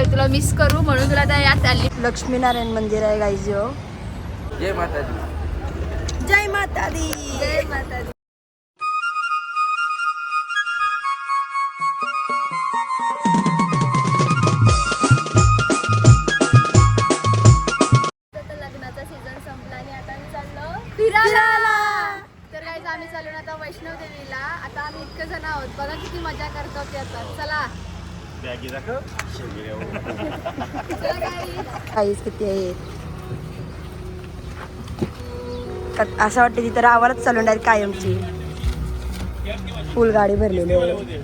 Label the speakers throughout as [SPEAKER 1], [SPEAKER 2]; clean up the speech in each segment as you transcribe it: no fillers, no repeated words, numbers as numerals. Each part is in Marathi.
[SPEAKER 1] तुला मिस करू म्हणून तुला त्या यात आली.
[SPEAKER 2] लक्ष्मीनारायण मंदिर आहे गाईज.
[SPEAKER 3] जय माता दी.
[SPEAKER 2] जय माता दी. जय माता दी.
[SPEAKER 1] लग्नाचा सीझन संपला आणि आता आम्ही चाललो फिरायला. तर गाईज आम्ही चाललो आता वैष्णव देवीला. आता आम्ही इतके जण आहोत, बघा किती मजा करतो ते. आता चला
[SPEAKER 2] गाईज किती आहेत. असं वाटतं तिथं रावालाच चालून डायरेक्ट कायमची फुल गाडी भरलेली आहे.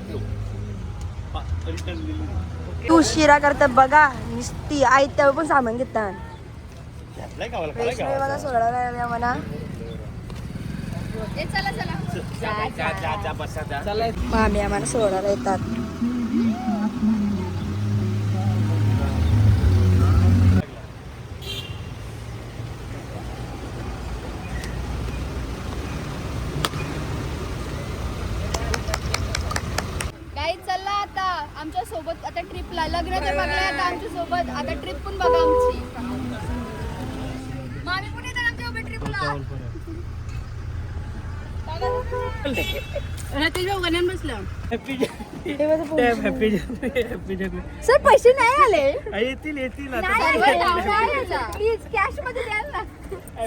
[SPEAKER 2] तू शिरा करता बघा नुसती आई तेव्हा पण सामान घेतात. वैष्णवी बघा सोडा लागल्या मला. मामी आम्हाला सोडायला येतात.
[SPEAKER 1] चला आता आमच्या सोबत आता ट्रिपला. लग्न तर बघायला आता आमच्या सोबत. आता ट्रिप पण बघा आमची. मामी पण येतात आमच्या सोबत ट्रिपला.
[SPEAKER 2] सर पैसे नाही आले.
[SPEAKER 3] येतील
[SPEAKER 1] प्लीज कॅश मध्ये द्याल ना.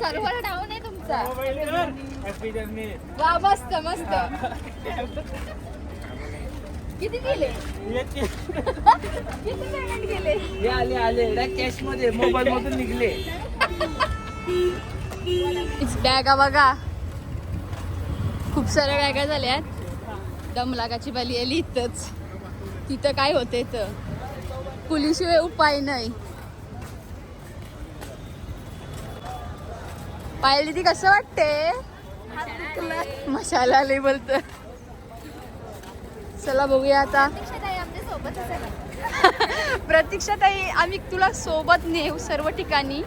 [SPEAKER 1] सर्व्हर डाऊन आहे तुमचा. वा मस्त मस्त. किती गेले? किती पेमेंट गेले?
[SPEAKER 3] आले कॅश मध्ये मोबाईल मधून निघले.
[SPEAKER 1] बॅगा बघा खूप साऱ्या बॅगा झाल्यात. दम लागाची बाली आली इथंच. तिथं काय होते तर कुलीशिवाय उपाय नाही. पाहिली ती कसं वाटते. मशाला आले बोलत. चला बघूया आता. प्रतीक्षा ताई आम्ही तुला सोबत नेऊ सर्व ठिकाणी.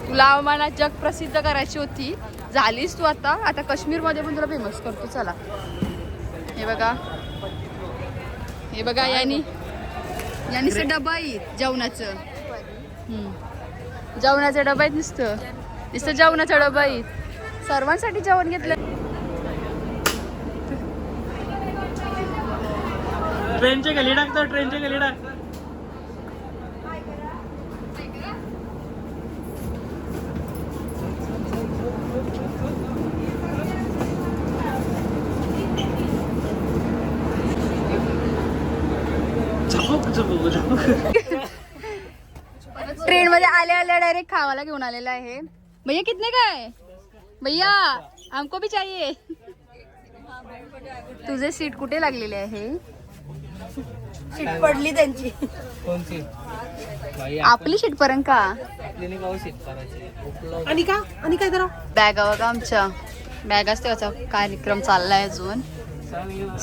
[SPEAKER 1] तुला आम्हाला जग प्रसिद्ध करायची होती. झालीस तू आता. आता काश्मीर मध्ये पण तुला फेमस करतो. चला हे बघा यांनी डबा आहे जेवणाचं. जेवणाचा डबा आहेत. नुसतं जेवणाचा डबा आहे. सर्वांसाठी जेवण घेतलं.
[SPEAKER 3] ट्रेनचे गली टाकतो. ट्रेनचे गली टाक.
[SPEAKER 1] ट्रेन मध्ये आल्या डायरेक्ट खावाला घेऊन आलेला आहे. भैया कितने का है भैया, हमको भी चाहिए. तुझे सीट कुठे लागलेले आहे.
[SPEAKER 2] सीट पडली त्यांची.
[SPEAKER 3] कोणती
[SPEAKER 1] आपली सीट पर्यंत का.
[SPEAKER 2] आणि काय करा.
[SPEAKER 1] बॅगा बघा आमच्या. बॅगाच त्याचा कार्यक्रम चाललाय अजून.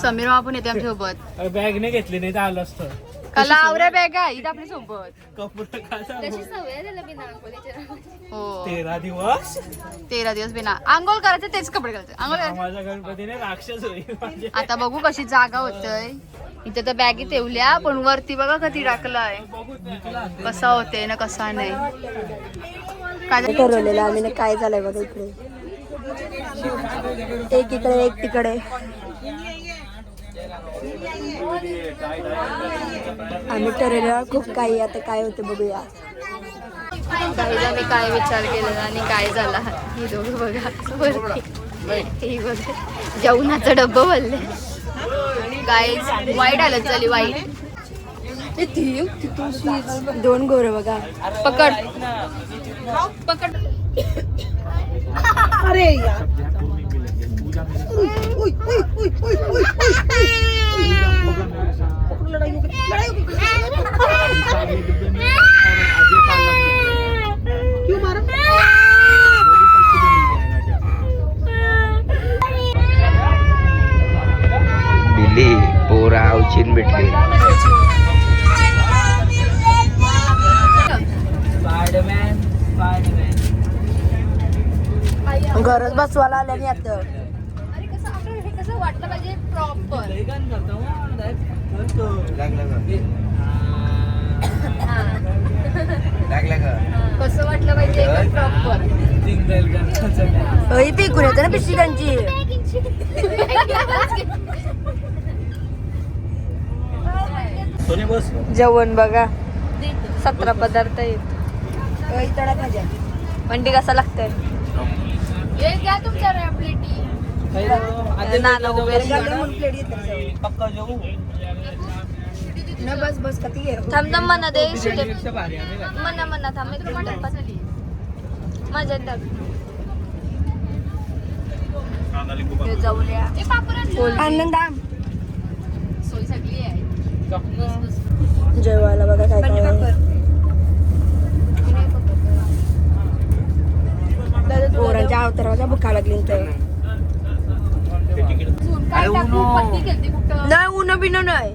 [SPEAKER 1] समीर मामा पण येते आमच्या सोबत.
[SPEAKER 3] बॅग नाही घेतली नाही तर आलं असतं.
[SPEAKER 1] कला आवऱ्या बॅगा इथं आपल्या सोबत. हो 13 दिवस बिना आंघोळ करायचं तेच कपडे घालायचे.
[SPEAKER 3] माझ्या गणपतीने राक्षस होईल.
[SPEAKER 1] आता बघू कशी जागा होतय. इथे तर बॅगी ठेवल्या पण वरती बघा कधी टाकलाय. कसा होते ना कसा नाही
[SPEAKER 2] काय ठरवलेलं आम्ही. काय झालंय बघा इकडे. एक इकडे एक तिकडे. आम्ही ठरवलं खूप काही. आता काय होतं बघूया.
[SPEAKER 1] काहीला मी काय विचार केला आणि काय झाला. हे दोघं बघा वरती. हे बघा जेवणाचा डब्बा भरले. काय वाईट आलं झाली वाईट.
[SPEAKER 2] दोन गोरे बघा.
[SPEAKER 1] पकड पकड.
[SPEAKER 2] अरे यार.
[SPEAKER 3] दिली पोरा उचीन भेटली.
[SPEAKER 2] खरंच बसवायला आल्याने आता
[SPEAKER 1] अरे कसं आपलं हे कसं वाटलं पाहिजे प्रॉपर. कसं वाटलं पाहिजे प्रॉपर.
[SPEAKER 2] फेकून येते ना पिशवी त्यांची. जेवण बघा 17 पदार्थ आहेत. भाज्या मंडी कसा लागतंय.
[SPEAKER 1] हे घ्या तुमच्या प्लेटी.
[SPEAKER 2] नाना बस बस कधी थांब थांब मना दे मना मना थांब मी तुला मटण पाचली मजा येतात. जाऊया आनंद
[SPEAKER 1] सोय सगळी आहे.
[SPEAKER 2] जेवायला बघा काय काय पोरांच्या अवताराच्या भुका लागली तर
[SPEAKER 1] काय टाकू पत्ती केलती कुठं.
[SPEAKER 2] नाही ऊन बिन नाही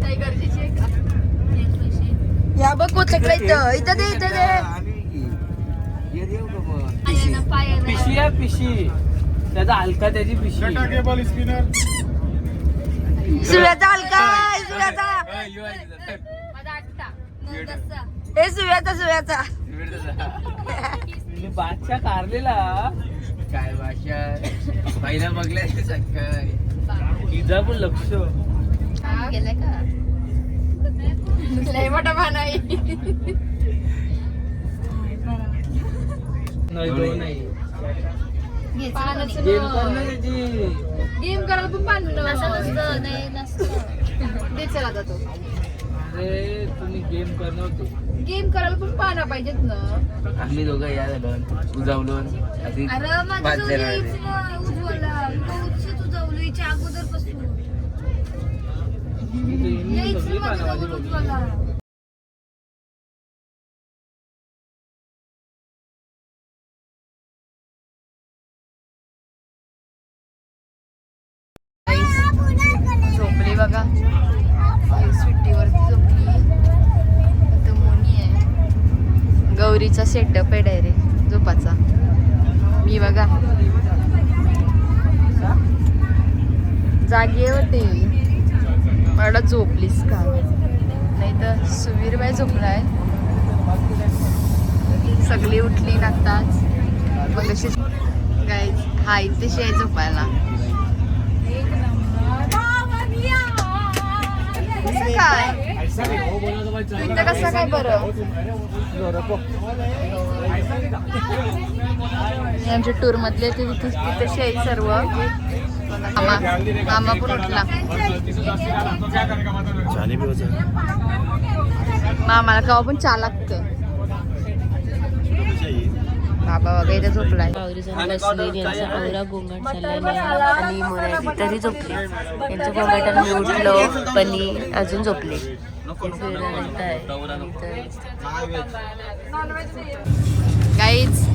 [SPEAKER 1] काही गरजेची आहे का.
[SPEAKER 2] या बघ कोचकला इथं इथं दे इथं दे.
[SPEAKER 3] पिशी आहे पिशी. त्याचा हलका त्याची पिशी.
[SPEAKER 2] सुव्याचा हलका सुव्याचा
[SPEAKER 1] माझा आठटा 9 10.
[SPEAKER 2] हे सुव्याचा सुव्याचा
[SPEAKER 3] बादशा कारलेला
[SPEAKER 4] काय भाषा पहिला बघल्या सकाळी
[SPEAKER 3] तिचा पण लक्ष
[SPEAKER 1] गेलाय का लय मोठा भान आहे.
[SPEAKER 3] नाही
[SPEAKER 1] पानाचं
[SPEAKER 3] गेम
[SPEAKER 1] न-
[SPEAKER 3] कर ना त्याची.
[SPEAKER 1] गेम करायला पण पान नसतं. नाही नसतं ते चला आता तो
[SPEAKER 3] अरे तुम्ही गेम करणार होते.
[SPEAKER 1] गेम करायला पण पाना पाहिजेत ना.
[SPEAKER 4] आम्ही दोघं या झालं उजावलो आधी
[SPEAKER 1] अरे माझं
[SPEAKER 4] पाच
[SPEAKER 1] जाऊ
[SPEAKER 4] जण
[SPEAKER 1] दे,
[SPEAKER 4] आले.
[SPEAKER 1] इथं उज्ज्वला तू जाऊलीच्या अगोदरपासून यायचं
[SPEAKER 3] सगळी
[SPEAKER 1] माझं
[SPEAKER 3] पानावाली
[SPEAKER 1] जाऊ
[SPEAKER 3] बघली.
[SPEAKER 1] उज्ज्वला. झोपली बघा सुट्टीवरती झोपली. आता मोनी आहे. गौरीचा सेटअप आहे डायरेक्ट झोपाचा. मी बघा जागी होते मला झोपलीस का नाही तर सुवीरबाई झोपलाय. सगळी उठली नाताच मग अशी काय हा इथेशी आहे झोपायला. कसं काय इथं कसं काय बरं. आमच्या टूर मधले ते तिथेशी आहे सर्व. मामा पण उठला. मामाला केव्हा पण चहा लागतं. बाबा बघा इथे झोपलाय.
[SPEAKER 5] आवरा गोंगाट चाललेला आणि मोराजी तरी झोपले. यांचं गोंगाटानं मी उठलो पण अजून झोपले.
[SPEAKER 1] गाईज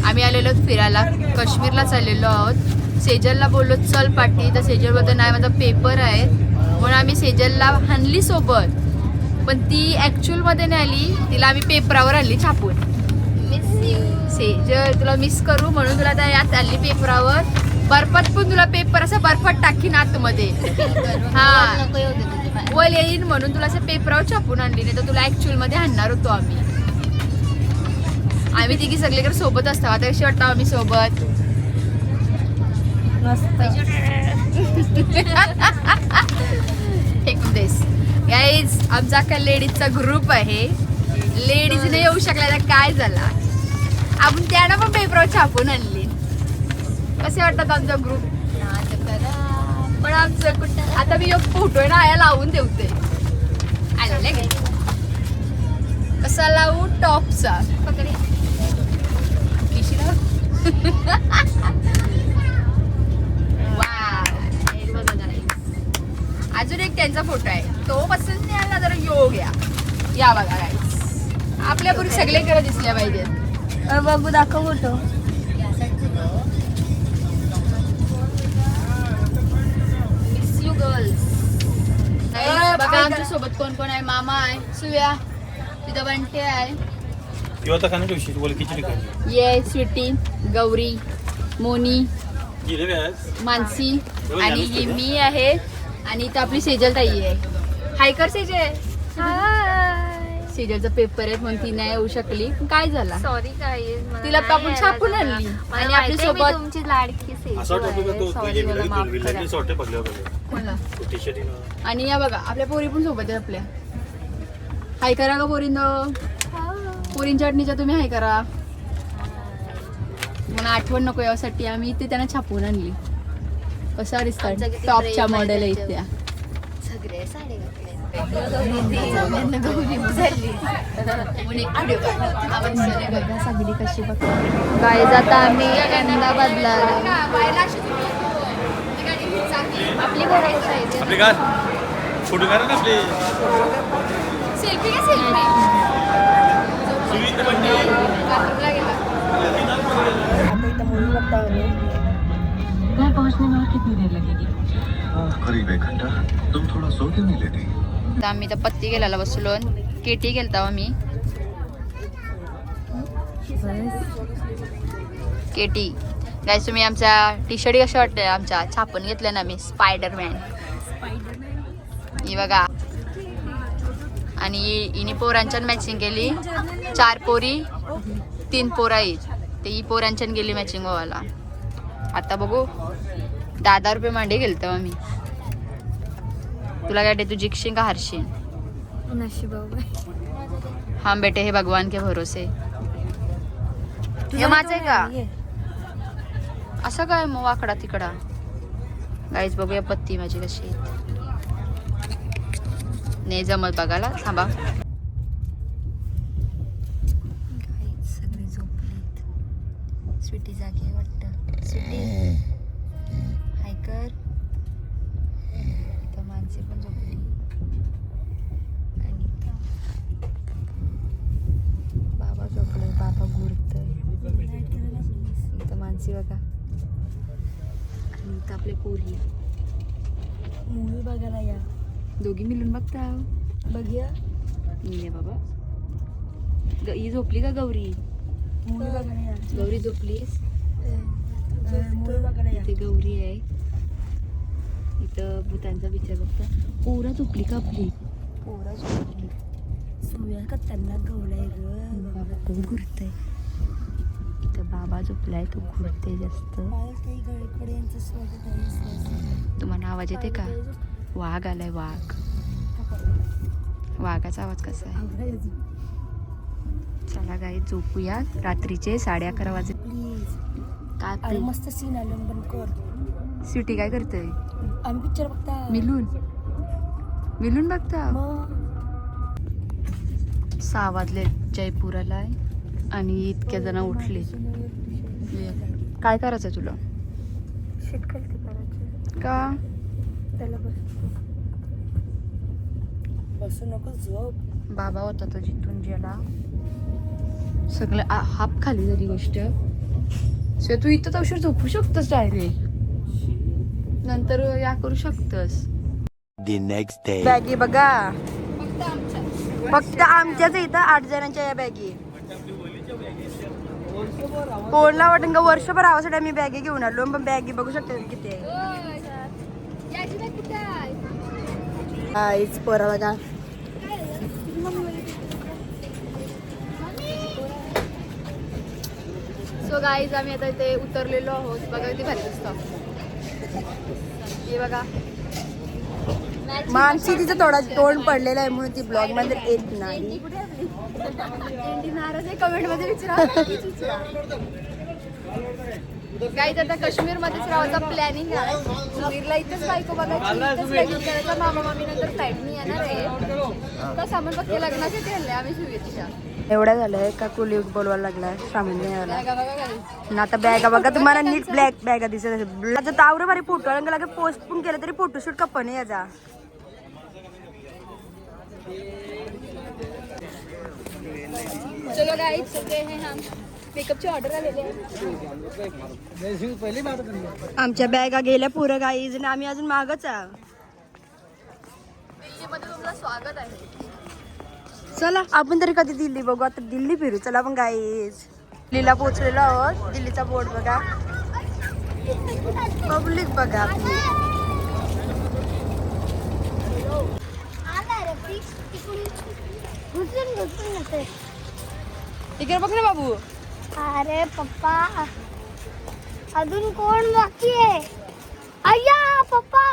[SPEAKER 1] आम्ही आलेलो फिरायला काश्मीरला चाललेलो आहोत. सेजलला बोललो चल पाठी तर सेजल बोलतो नाही माझा पेपर आहे म्हणून आम्ही सेजलला आणली सोबत. पण ती ऍक्च्युअल मध्ये नाही आली. तिला आम्ही पेपरावर आणली छापून. सेजल तुला मिस करू म्हणून तुला त्या यात आणली पेपरावर. बर्फात पण तुला पेपर असं बर्फात टाकीन आतमध्ये. हा वल येईन म्हणून तुला असं पेपरावर छापून आणली. नाही तर तुला ऍक्च्युअल मध्ये आणणार होतो आम्ही. आम्ही तिघी सगळीकडे सोबत असतो. आता कशी वाटतं आम्ही सोबत फेकून देस. गाईज आमचा का लेडीजचा ग्रुप आहे. लेडीजने येऊ शकला तर काय झाला. आपण त्यांना पण पेपरावर छापून आणली. कसे वाटतात आमचा ग्रुप. पण आमचं कुठं आता मी एक फोटो आहे ना आया लावून ठेवते. आलेले गे कसा लावू टॉपचा पकडे अजून एक त्यांचा फोटो आहे तो पसंत नाही आला तर योग या बघा गाईस. आपल्या पूर्वी सगळीकडे दिसल्या पाहिजेत.
[SPEAKER 2] बघू दाखव फोटो.
[SPEAKER 1] Miss you girls. बघा आमच्या सोबत कोण कोण आहे. मामा आहे सुव्या तिथं बंटे आहे
[SPEAKER 6] किंवा आता खाण्याची उशीर बोल खिचडी खायची
[SPEAKER 1] ये स्वीटी, गौरी, मोनी,
[SPEAKER 6] गेलेले आज
[SPEAKER 1] मानसी आणि ही मी आहे आणि इथं आपली सेजल ताई आहे. हाय कर सेजल. सेजलचा पेपर आहे म्हणून ती नाही येऊ शकली. काय झाला?
[SPEAKER 5] सॉरी काय
[SPEAKER 1] तिला आपण छापून आणली आणि आपल्या सोबत
[SPEAKER 5] तुमची लाडकी
[SPEAKER 6] असं वाटतं का तो
[SPEAKER 1] Sorry, मला माफ करा.
[SPEAKER 6] विल्ल्याची वाटते पडल्यावर
[SPEAKER 1] कोणला?
[SPEAKER 6] टी शर्ट
[SPEAKER 1] आणि या बघा आपल्या पोरी पण सोबत आहेत आपल्या. हाय करा का पोरींनो? पोरींच्या चटणीच्या तुम्ही हाय करा. मला आठवण नको यासाठी आम्ही ते त्यांना छापून आणली. कसा दिसतात
[SPEAKER 5] आमचं किती
[SPEAKER 1] टॉपच्या
[SPEAKER 5] प्रेम आहे
[SPEAKER 1] मॉडेल आहेत
[SPEAKER 5] त्यांच्यावर.
[SPEAKER 1] त्या.
[SPEAKER 5] सगळे साडे घातले
[SPEAKER 1] सगळी कशी बघा गाय जाता आम्ही अहमदाबादला. आपली
[SPEAKER 6] आपली काय फोटो काढा ना आपले
[SPEAKER 1] सेल्फी का सेल्फी बाथरूमला गेला.
[SPEAKER 2] आता इथं मूवी बघता
[SPEAKER 7] करीब 1 घंटा तुम थोड़ा सो क्यों नहीं लेती?
[SPEAKER 1] आता आम्ही तर पत्ती गेला बसलो केटी गेलता आम्ही. केटी गाईस तुम्ही आमच्या टी शर्ट कशा वाटते आमच्या छापून घेतल्या ना मी स्पायडरमॅन. ही बघा आणि हिने पोरांच्यान मॅचिंग केली. 4 पोरी 3 पोरा आहेत ते ही पोरांच्यान गेली मॅचिंग व्हायला. आता बघू 10,000 रुपये मांडे गेलतो आम्ही. तुला काय तू जिंकशील का हारशील? हा बेटे हे भगवान के भरोसे. हे माझं आहे का असं काय मग वाकडा तिकडा. गाईज बघूया पत्ती माझी कशी आहे. नाही जमत बघायला थांबा. सगळे झोपलेत. स्वीटी जागी वाटत. स्वीटी हाय कर. इथं माणसे पण झोपली आणि बाबा झोपले. बाबा घुरतय. इथं माणसे बघा आणि इथं आपले पोरी
[SPEAKER 2] मूवी बघायला या.
[SPEAKER 1] दोघी मिळून बघता.
[SPEAKER 2] बघूया
[SPEAKER 1] ये बाबा. ही झोपली का गौरी?
[SPEAKER 2] मूवी बघायला या.
[SPEAKER 1] गौरी झोपलीस?
[SPEAKER 2] मूवी बघायला या.
[SPEAKER 1] इथे गौरी आहे. इथं भूतांचा विचार बघता. पोरा झोपली का आपली? पोरा झोपली.
[SPEAKER 2] सूर्या का त्यांना गवलाय
[SPEAKER 1] बाबा खूप घुरतय. इथं बाबा झोपलाय तो घुरते जास्त. तुम्हाला आवाज येते का? वाघ आलाय वाघ. वाघाचा आवाज कसा आहे? चला गाई झोपूया. रात्रीचे 11:30 वाजले.
[SPEAKER 2] प्लीज अरे मस्त सीन आलं पण कर.
[SPEAKER 1] स्वीटी काय करते?
[SPEAKER 2] आम्ही पिक्चर बघता.
[SPEAKER 1] मिलून बघता.
[SPEAKER 2] मग
[SPEAKER 1] 6 वाजले जयपुराला आहे आणि इतक्या जण उठले. काय करायचं तुला?
[SPEAKER 2] शेतकरी करायचं
[SPEAKER 1] का?
[SPEAKER 2] त्याला बसू नको झोप.
[SPEAKER 1] बाबा होता तो जिथून गेला. सगळं हाप खाली झाली गोष्ट. सो तू इथं औषध झोपू शकतस डायरेक्ट. नंतर या करू शकतस.
[SPEAKER 2] बॅगी बघा फक्त आमच्याच इथं 8 जणांच्या या बॅगी. कोणला वाटेल का वर्षभर आवासाठी आम्ही बॅगी घेऊन आलो. पण बॅगी बघू शकता किती आहे. आईच पोरा बघा.
[SPEAKER 1] सो गाईज आम्ही आता इथे उतरलेलो आहोत. बघा किती भारी दिसतं. हे बघा
[SPEAKER 2] मानसी तिचं तोंड पडलेलं आहे म्हणून ती ब्लॉग मध्ये येत नाही.
[SPEAKER 1] नाराज आहे कमेंट मध्ये विचारा. गाईज आता काश्मीर मध्येच राहायचा प्लॅनिंग आहे. सुधीरला इथेच बायको बघायची. इथेच लग्न करायचं. मामा मामी नंतर साईडनी येणार आहे. तर सामान फक्त लग्नाचे ठरले आम्ही सुविधीच्या.
[SPEAKER 2] एवढ्या झालंय का कुली बोलवायला लागलाय सामान यायला.
[SPEAKER 1] बघा बघा गाईज.
[SPEAKER 2] ना आता बॅगा बघा तुम्हाला नीट ब्लॅक बॅगा दिसत. तावरे भारी फोटो लागे पोस्ट पण केलं तरी फोटोशूट का पण याचा.
[SPEAKER 1] चलो गाईज सगळे हे हम मेकअपची ऑर्डर आलेली आहे.
[SPEAKER 2] आमच्या बॅगा गेल्या पुरं गाईज आणि आम्ही अजून मागच आहे.
[SPEAKER 1] दिल्लीमध्ये तुमचं स्वागत आहे.
[SPEAKER 2] चला आपण तरी कधी दिल्ली बघू, आता दिल्ली फिरू. चला आपण गाईज दिल्लीला पोहोचलेलो आहोत. दिल्लीचा बोर्ड बघा, पब्लिक बघा आपली. इकडे बघ ना बाबू.
[SPEAKER 8] अरे पप्पा अजून कोण बाकी आहे? अय्या पप्पा.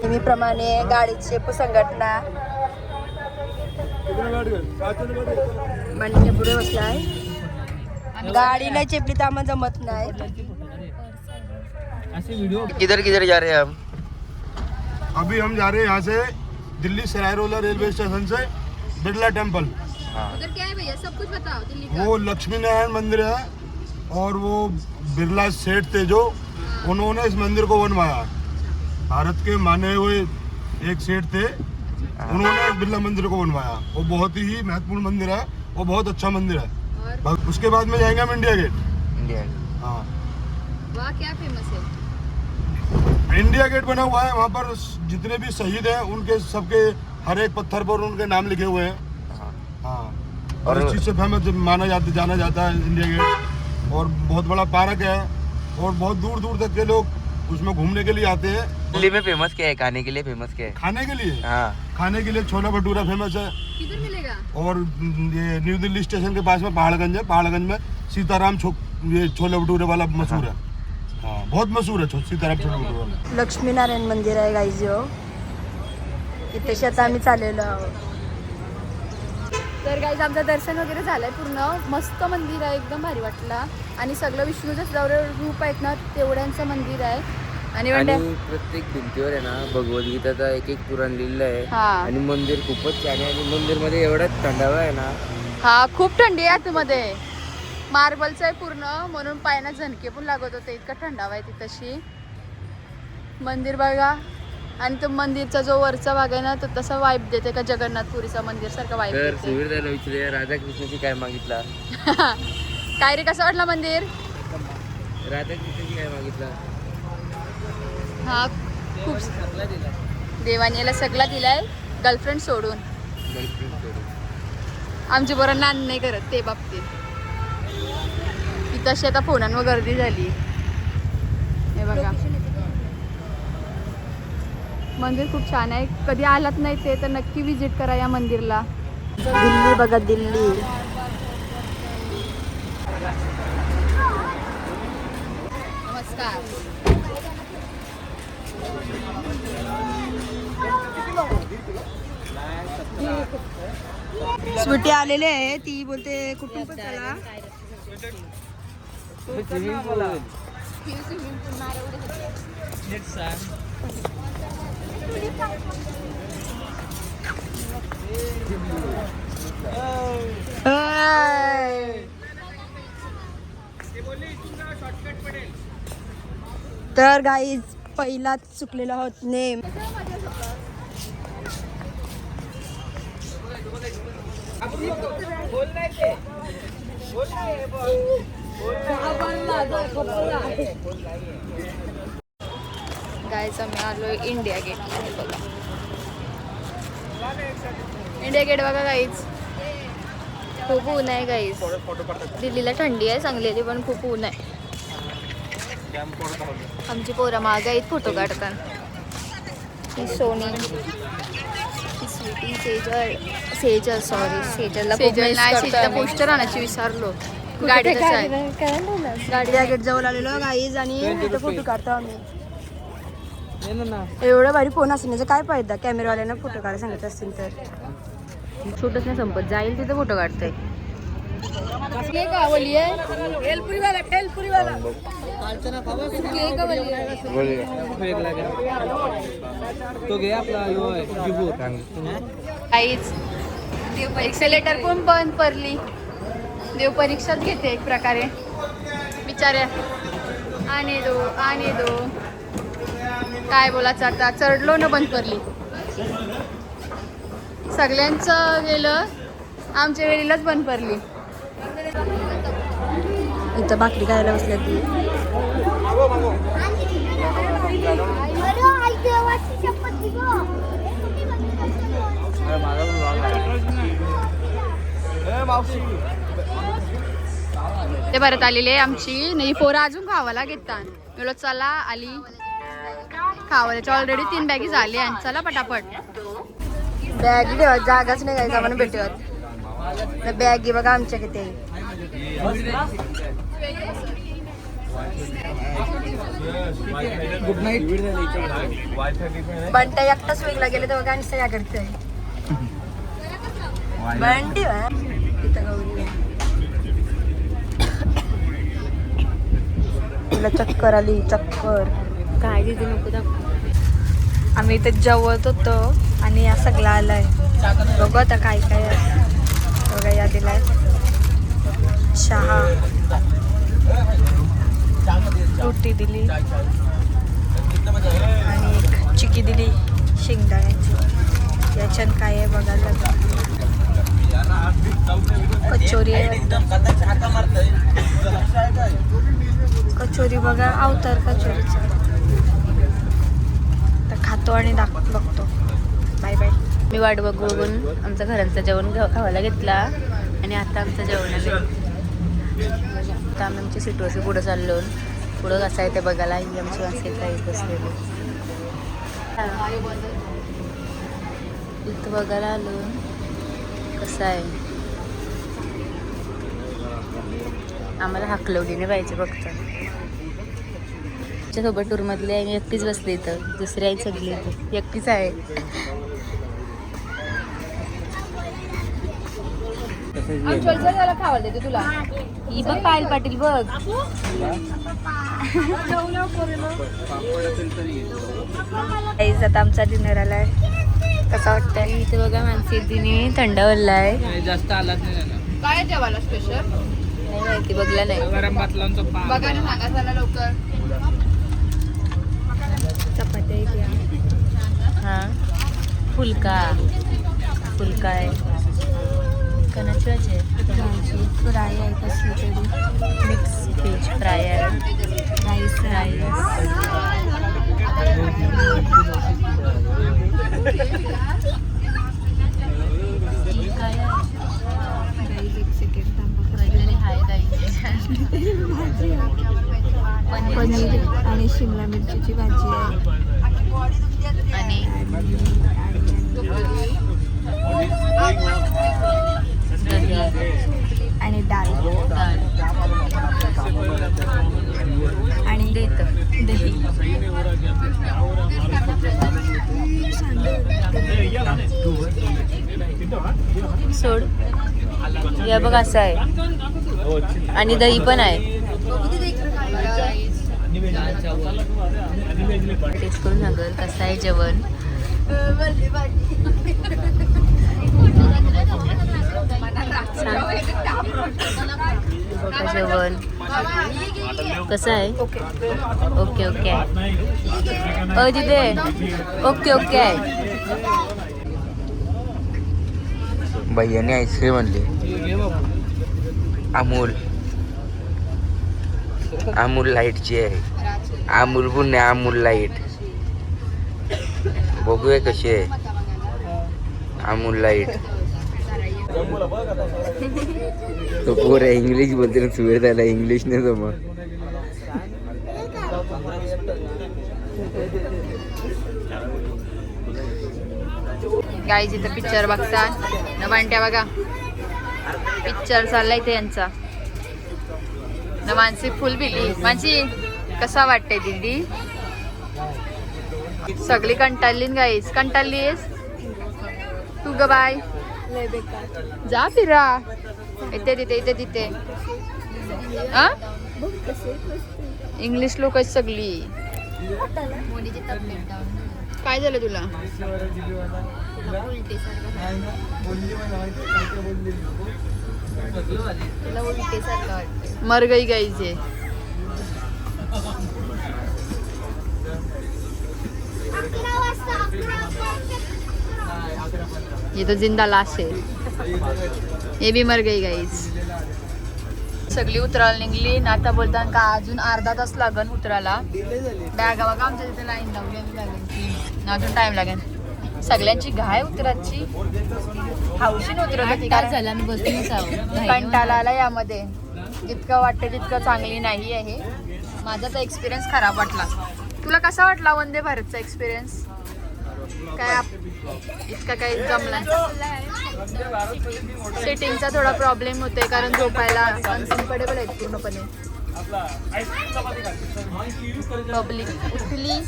[SPEAKER 2] नेहमीप्रमाणे गाडीची संघटना मांडीच्या पुढे बसलाय. गाडी नाही चेपली तर आम्हाला जमत नाही.
[SPEAKER 3] असे व्हिडिओ
[SPEAKER 4] किधर किधर जा रहे हैं हम?
[SPEAKER 9] अभी हम जा रहे हैं यहाँ से दिल्ली सराय रोला रेलवे स्टेशन से बिरला टेम्पल.
[SPEAKER 1] उधर क्या है भैया, सब कुछ बताओ दिल्ली का.
[SPEAKER 9] वो लक्ष्मी नारायण मंदिर है और वो बिरला सेठ थे जो उन्होंने इस मंदिर को बनवाया. भारत के माने हुए एक सेठ थे, उन्होंने बिरला मंदिर को बनवाया. वो बहुत ही महत्वपूर्ण मंदिर है, वो बहुत अच्छा मंदिर है. उसके बाद में जाएंगे हम इंडिया गेट. हाँ,
[SPEAKER 1] वहाँ क्या फेमस है?
[SPEAKER 9] इंडिया गेट बना हुआ है. वहाँ पर जितने भी शहीद हैं उनके सबके हर एक पत्थर पर उनके नाम लिखे हुए हैं. हाँ, और इस चीज़ से फेमस जाना जाता है इंडिया गेट. और बहुत बड़ा पार्क है और बहुत दूर दूर तक के लोग उसमें घूमने के लिए आते हैं.
[SPEAKER 4] दिल्ली में फेमस क्या है? खाने के लिए फेमस क्या है?
[SPEAKER 9] खाने के लिए,
[SPEAKER 4] हाँ,
[SPEAKER 9] खाने के लिए छोला भटूरा फेमस है.
[SPEAKER 1] किधर मिलेगा?
[SPEAKER 9] और ये न्यू दिल्ली स्टेशन के पास में पहाड़गंज है. पहाड़गंज में सीताराम ये छोले भटूरे वाला मशहूर है. हाँ, बहुत मशहूर है सीताराम छोले भटूरे.
[SPEAKER 2] लक्ष्मीनारायण मंदिर आहे गाईज. इथे आता आम्ही चाललेलो आहोत.
[SPEAKER 1] तर गाईज आमचं दर्शन वगैरे झालंय पूर्ण. मस्त मंदिर आहे, एकदम भारी वाटला. आणि सगळं विष्णूचं जेवढे रूप आहेत ना तेवढ्यांचं मंदिर आहे. आणि
[SPEAKER 4] प्रत्येक भिंतीवर आहे ना भगवद्गीताचा एक एक पुराण लिहिलं आहे.
[SPEAKER 1] हा.
[SPEAKER 4] आणि मंदिर खूपच छान आहे. आणि मंदिर मध्ये एवढा थंडावा आहे ना.
[SPEAKER 1] हा, खूप थंडी आहे आतमध्ये. मार्बलचं आहे पूर्ण, म्हणून पायांना झणके पण लागत होते, इतका थंडावा आहे ती. तशी मंदिर बघा. आणि तो मंदिरचा जो वरचा भाग आहे ना तो तसा वाईब देते का जगन्नाथपुरीचा मंदिर सारखा वाईब
[SPEAKER 4] तर
[SPEAKER 1] देते.
[SPEAKER 4] सुविधाला विचारूया राधाकृष्णाची काय मागितला?
[SPEAKER 1] काय रे, कसं वाटलं मंदिर?
[SPEAKER 4] राधाकृष्णाची काय मागितला?
[SPEAKER 1] हा, खूप देवाने याला सगळा दिलाय, गर्लफ्रेंड सोडून. आमची बरं नान नाही करत ते बाबतीत. ती तशी आता फोनांवर गर्दी झाली. हे बघा, मंदिर खूप छान आहे. कधी आलात नाही ते तर नक्की विजिट करा या मंदिरला.
[SPEAKER 2] दिल्ली बघा, दिल्ली.
[SPEAKER 1] नमस्कार.
[SPEAKER 2] स्वीटी आलेले आहे. ती बोलते कुठून पण चला. तर गाईज पहिलाच चुकलेला आहोत नेम.
[SPEAKER 1] गायचं आम्ही आलोय इंडिया गेट. बघा इंडिया गेट बघा गाईज. खूप ऊन आहे गाईज. दिल्लीला थंडी आहे चांगली आहे पण खूप ऊन आहे. आमची पोरं मागं आहेत फोटो काढतात. ही सोनी, ही स्वीटी, सेजल सेजलला पोस्टर आणायची विसरलो. गाडी कसं आहे.
[SPEAKER 2] गाडी गेट जवळ आलेलो गाईज आणि तिथे फोटो काढतो आम्ही. एवढं भारी फोन असण्याचा काय फायदा? कॅमेरावाल्यांना फोटो काढायला सांगत असतील तर.
[SPEAKER 1] छोटच नाही संपत, जाईल तिथे फोटो काढतोय.
[SPEAKER 3] तो घे आपला
[SPEAKER 1] एक्सेलेटर पण बंद पडली. देव परीक्षाच घेते एक प्रकारे. बिचाऱ्या आणे दो काय बोलायचं आता. चढलो ना बंद पडली. सगळ्यांचं गेलं, आमच्या वेळीलाच बंद पडली.
[SPEAKER 2] इथं भाकरी खायला बसल्या ती.
[SPEAKER 3] माझा
[SPEAKER 1] ते परत आलेली आहे आमची नाही पोरं अजून खावायला घेतात बोलो चला आली खावायच्या ऑलरेडी 3 बॅगी झाली आणि चला पटापट.
[SPEAKER 2] बॅग ठेवत जागाच नाही काय आम्हाला भेटत. बॅगी बघा आमच्या किती.
[SPEAKER 3] Good night.
[SPEAKER 2] बंटा एकटाच वेगळा गेले तर बघा आणि सगळ्या करतोय बंटी इथं गौरी तुला चक्कर आली चक्कर.
[SPEAKER 5] काय तिथे नको दाखव.
[SPEAKER 2] आम्ही इथे जेवत होतो आणि या सगळा आलाय. बघू आता काय काय आहे. बघा या दिलाय चहा रोटी दिली आणि एक चिकी दिली शेंगदाण्याची. याच्यात काय आहे बघायला कचोरी आहे. कचोरी बघा अवतार कचोरीचा. तर खातो आणि बघतो. Bye bye.
[SPEAKER 5] मी वाट बघून आमचं घरांचं जेवण खावायला घेतला आणि आता आमचं जेवण आलं. आता आम्ही आमची सीटवरची पुढं चाललो. पुढं कसं आहे ते बघायला ही आमची वासे काही बसलेली इथं बघायला आलो कसं आहे. आम्हाला हाकलवलीने पाहिजे फक्त. त्याच्यासोबत टूरमधली आहे मी एकटीच बसले इथं. दुसरी आई सगळी इथं एकटीच आहे.
[SPEAKER 1] खावायला देते तुला
[SPEAKER 5] ही बघ पायल पाटील बघ.
[SPEAKER 2] आता आमचा डिनर आलाय. कसा वाटतंय.
[SPEAKER 5] इथे बघा मानसी तिने थंड वल्लाय.
[SPEAKER 3] जास्त आलाच नाही झाला.
[SPEAKER 1] काय जेवायला स्पेशल
[SPEAKER 5] नाही माहिती बघला नाही.
[SPEAKER 3] गरम भात लावून चपाती.
[SPEAKER 1] बघा ना सांगा चला लवकर.
[SPEAKER 2] चपात्या
[SPEAKER 5] हा फुलका फुलका आहे. कणाची भाजी आहे.
[SPEAKER 2] फ्राय आहे कसली तरी.
[SPEAKER 5] मिक्स फिश फ्राय आहे.
[SPEAKER 2] राईस
[SPEAKER 5] काय एक सेकंड काहीतरी हाय
[SPEAKER 2] पनीर आणि शिमला मिरचीची भाजी आहे.
[SPEAKER 5] आणि दही
[SPEAKER 2] आणि डाळ
[SPEAKER 5] डाळ
[SPEAKER 2] आणि
[SPEAKER 5] देत
[SPEAKER 2] दही.
[SPEAKER 5] सोड या बघ असं आहे आणि दही पण आहे. टेस्ट करून सांगल कसं आहे जेवण. बघा जेवण कसं आहे. ओके ओके आहे. तिथे ओके ओके आहे.
[SPEAKER 4] भैयाने आईस्क्रीम आणली. अमूल लाईटची आहे. अमूल पण नाही अमूल लाईट. बघूया कशी आहे अमूल लाईट. तो पोर इंग्लिश बोलते ना सुवेर त्याला इंग्लिश नाही जमत.
[SPEAKER 1] गाईज इथं पिक्चर बघतात न बांट्या बघा. पिक्चर चाललाय ते यांचा न. मानसी फुल भिली. मानसी कसा वाटतंय दिदी. सगळी कंटाळली गाईज. कंटाळलीस तू ग बाय. जा फिरा इथे तिथे इथे तिथे. इंग्लिश लोक आहेत सगळी. काय झालं तुला. मर गई गाईचे. ये तो जिंदा लाश है. ये भी मर गई गाईज. सगळी उतरायला निघली ना. आता बोलताना का अजून अर्धा तास लागन उतरायला. बॅगा बघा आमच्या तिथे लाईन लावलेली लागेल. अजून टाइम लागेल.
[SPEAKER 2] सगळ्यांची घाय उतराची हौशीन उतरत होती
[SPEAKER 1] तास
[SPEAKER 2] कारण
[SPEAKER 1] झाला मी बसूनच आहो
[SPEAKER 2] कंटाळा आला यामध्ये. जितकं वाटतं तितकं चांगली नाही आहे. माझा तर एक्सपिरियन्स खराब वाटला. तुला कसा वाटला वंदे भारतचा एक्सपिरियन्स? काय इतका काही जमला. सिटिंगचा थोडा प्रॉब्लेम होतोय कारण झोपायला अनकम्फर्टेबल आहेत पूर्णपणे. पब्लिक उठली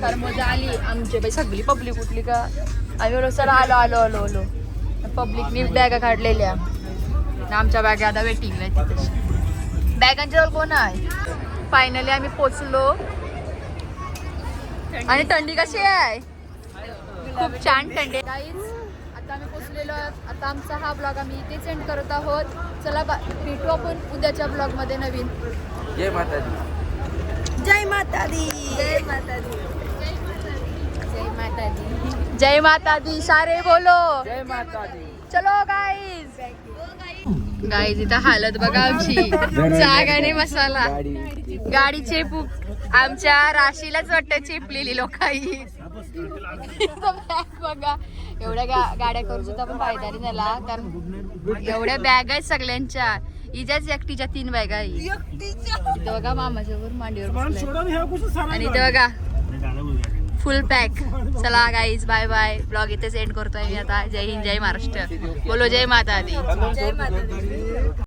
[SPEAKER 2] कारण मजा आली आमची बाई. सगळी पब्लिक उठली का आम्ही बोललो सर आलो आलो आलो आलो. पब्लिकनी बॅगा काढलेल्या. आमच्या बॅगा आता वेटिंगला आहे तिथे. बॅगांच्या जवळ कोण आहे? फायनली आम्ही पोचलो. आणि थंडी कशी आहे? खूप छान थंडी. गाईज आता आम्ही पोचलेलो आहोत. आता आमचा हा ब्लॉग आम्ही इथेच एंड करत आहोत. चला भेटू आपण उद्याच्या ब्लॉग मध्ये नवीन.
[SPEAKER 4] जय माता दी.
[SPEAKER 2] जय माता दी. जय माता दी.
[SPEAKER 1] जय माता दी.
[SPEAKER 2] जय माता दी. सारे बोलो
[SPEAKER 3] जय माता दी.
[SPEAKER 2] चलो गाईज.
[SPEAKER 1] गाईज इथं हालत बघा आमची. जागाने मसाला
[SPEAKER 2] गाडी चेपूक आमच्या राशीलाच वाटतं चेपलेली लोकांनी. बघा एवढ्या गाड्या करू सुद्धा पण फायदा नाही झाला कारण एवढ्या बॅग आहेत सगळ्यांच्या. हिच्याच एकटीच्या 3 बॅग आहे. इथं बघा मामाच्यावर मांडीवर बसलाय. आणि इथं बघा फुल पॅक. चला गाईज बाय बाय. ब्लॉग इथेच एंड करतोय मी आता. जय हिंद जय महाराष्ट्र. बोलो जय माता दी. जय माता दी.